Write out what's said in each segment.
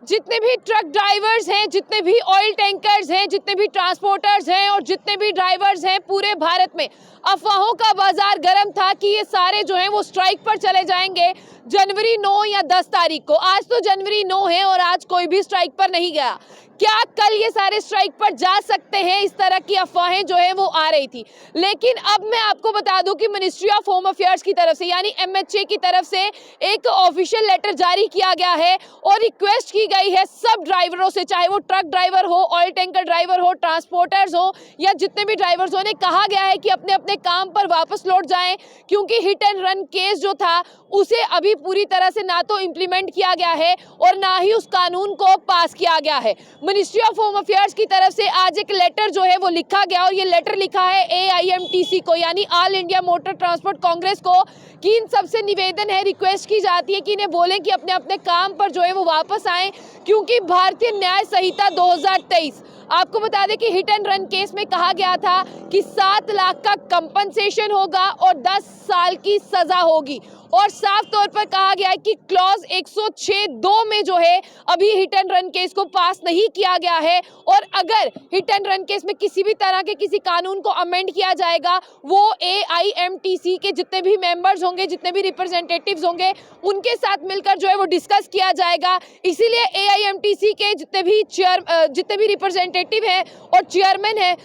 जितने भी truck drivers हैं, जितने भी ऑयल टैंकर्स हैं, जितने भी ट्रांसपोर्टर्स हैं और जितने भी ड्राइवर्स हैं, पूरे भारत में अफवाहों का बाजार गर्म था कि ये सारे जो हैं वो स्ट्राइक पर चले जाएंगे जनवरी 9 या 10 तारीख को। आज तो जनवरी 9 है और आज कोई भी स्ट्राइक पर नहीं गया। क्या कल ये सारे स्ट्राइक पर जा सकते हैं? इस तरह की अफवाहें जो है वो आ रही थी, लेकिन अब मैं आपको बता दूं कि मिनिस्ट्री ऑफ होम अफेयर्स की तरफ से यानी MHA की तरफ से एक ऑफिशियल लेटर जारी किया गया है और रिक्वेस्ट की गई है सब ड्राइवरों से, चाहे वो ट्रक ड्राइवर हो, ऑयल टैंकर ड्राइवर हो, ट्रांसपोर्टर्स हो या जितने भी ड्राइवर्स हो, ने कहा गया है कि अपने अपने काम पर वापस लौट जाएं, क्योंकि हिट एंड रन केस जो था उसे अभी पूरी तरह से ना तो इम्प्लीमेंट किया गया है और ना ही उस कानून को पास किया गया है। मिनिस्ट्री ऑफ होम अफेयर्स की तरफ से आज एक लेटर जो है वो लिखा गया और ये लेटर लिखा है AIMTC को यानी all India motor transport Congress को, कि इन सबसे निवेदन है, रिक्वेस्ट की जाती है कि इन्हें बोलें कि अपने अपने काम पर जो है वो वापस आएं, क्योंकि भारतीय न्याय संहिता 2023 आपको बता दें कि हिट एंड रन केस में कहा गया था कि 7 लाख का कंपनसेशन होगा और 10 साल की सजा होगी और साफ तौर पर कहा गया है कि क्लॉज 106(2) में जो है अभी हिट एंड रन केस को पास नहीं किया गया है और अगर हिट एंड रन केस में किसी भी तरह के किसी कानून को अमेंड किया जाएगा, वो AIMTC के जितने भी मेंबर्स होंगे, जितने भी रिप्रेजेंटेटिव्स होंगे, उनके साथ मिलकर जो है वो डिस्कस किया जाएगा। इसीलिए AIMTC के जितने भी रिप्रेजेंटेटिव हैं और चेयरमैन है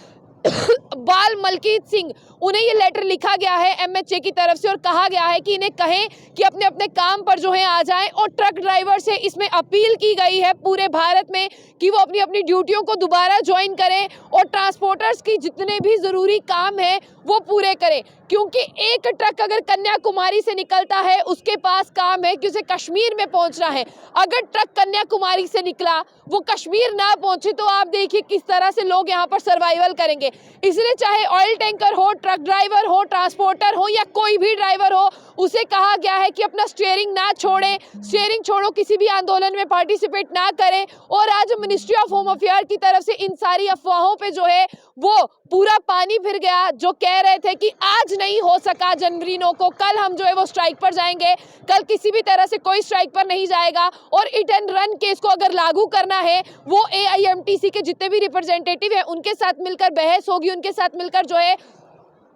बाल मलकीत सिंह, उन्हें ये लेटर लिखा गया है MHA की तरफ से और कहा गया है कि इन्हें कहें कि अपने अपने काम पर जो है आ जाएं और ट्रक ड्राइवर से इसमें अपील की गई है पूरे भारत में कि वो अपनी अपनी ड्यूटियों को दोबारा ज्वाइन करें और ट्रांसपोर्टर्स की जितने भी ज़रूरी काम है वो पूरे करें, क्योंकि एक ट्रक अगर कन्याकुमारी से निकलता है उसके पास काम है कि उसे कश्मीर में पहुंचना है। अगर ट्रक कन्याकुमारी से निकला वो कश्मीर ना पहुंचे तो आप देखिए किस तरह से लोग यहाँ पर सर्वाइवल करेंगे। इसलिए चाहे ऑयल टैंकर हो, ट्रक ड्राइवर हो, ट्रांसपोर्टर हो या कोई भी ड्राइवर हो, उसे कहा गया है कि अपना स्टीयरिंग ना छोड़ें, स्टीयरिंग छोड़ो किसी भी आंदोलन में पार्टिसिपेट ना करें। और आज मिनिस्ट्री ऑफ होम अफेयर की तरफ से इन सारी अफवाहों पे जो है वो पूरा पानी फिर गया, जो कह रहे थे कि आज नहीं हो सका जनवरी 9 को, कल हम जो है वो स्ट्राइक पर जाएंगे, कल किसी भी तरह से कोई स्ट्राइक पर नहीं जाएगा और हिट एंड रन केस को अगर लागू करना है वो AIMTC के जितने भी रिप्रेजेंटेटिव हैं उनके साथ मिलकर बहस होगी, उनके साथ मिलकर जो है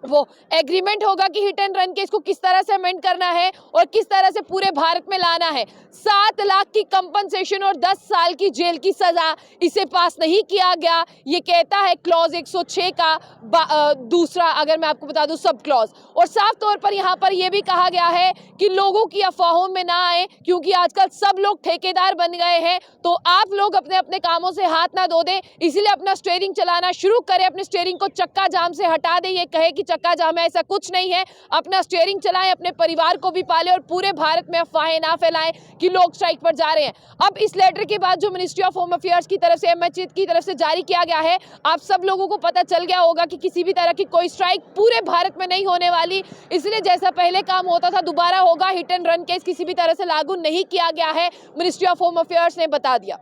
वो एग्रीमेंट होगा कि हिट एंड रन केस को किस तरह से अमेंड करना है और किस तरह से पूरे भारत में लाना है। 7 लाख की कंपनसेशन और 10 साल की जेल की सजा, इसे पास नहीं किया गया, ये कहता है क्लॉज 106 का दूसरा, अगर मैं आपको बता दूं, सब क्लॉज। और साफ तौर पर यहाँ पर यह भी कहा गया है कि लोगों की अफवाहों में ना आए, क्योंकि आजकल सब लोग ठेकेदार बन गए हैं, तो आप लोग अपने अपने कामों से हाथ ना धो दें, इसीलिए अपना स्टीयरिंग चलाना शुरू करें, अपने स्टीयरिंग को चक्का जाम से हटा दें, ये कहे कि चक्का जाम है, ऐसा कुछ नहीं है। अपना स्टीयरिंग चलाएं, अपने परिवार को भी पालें और पूरे भारत में अफवाहें ना फैलाएं कि लोग स्ट्राइक पर जा रहे हैं। अब इस लेटर के बाद जो मिनिस्ट्री ऑफ होम अफेयर्स की तरफ से MHA की तरफ से जारी किया गया है, आप सब लोगों को पता चल गया होगा कि किसी भी तरह की कोई स्ट्राइक पूरे भारत में नहीं होने वाली। इसलिए जैसा पहले काम होता था दोबारा होगा। हिट एंड रन केस किसी भी तरह से लागू नहीं किया गया है, मिनिस्ट्री ऑफ होम अफेयर्स ने बता दिया।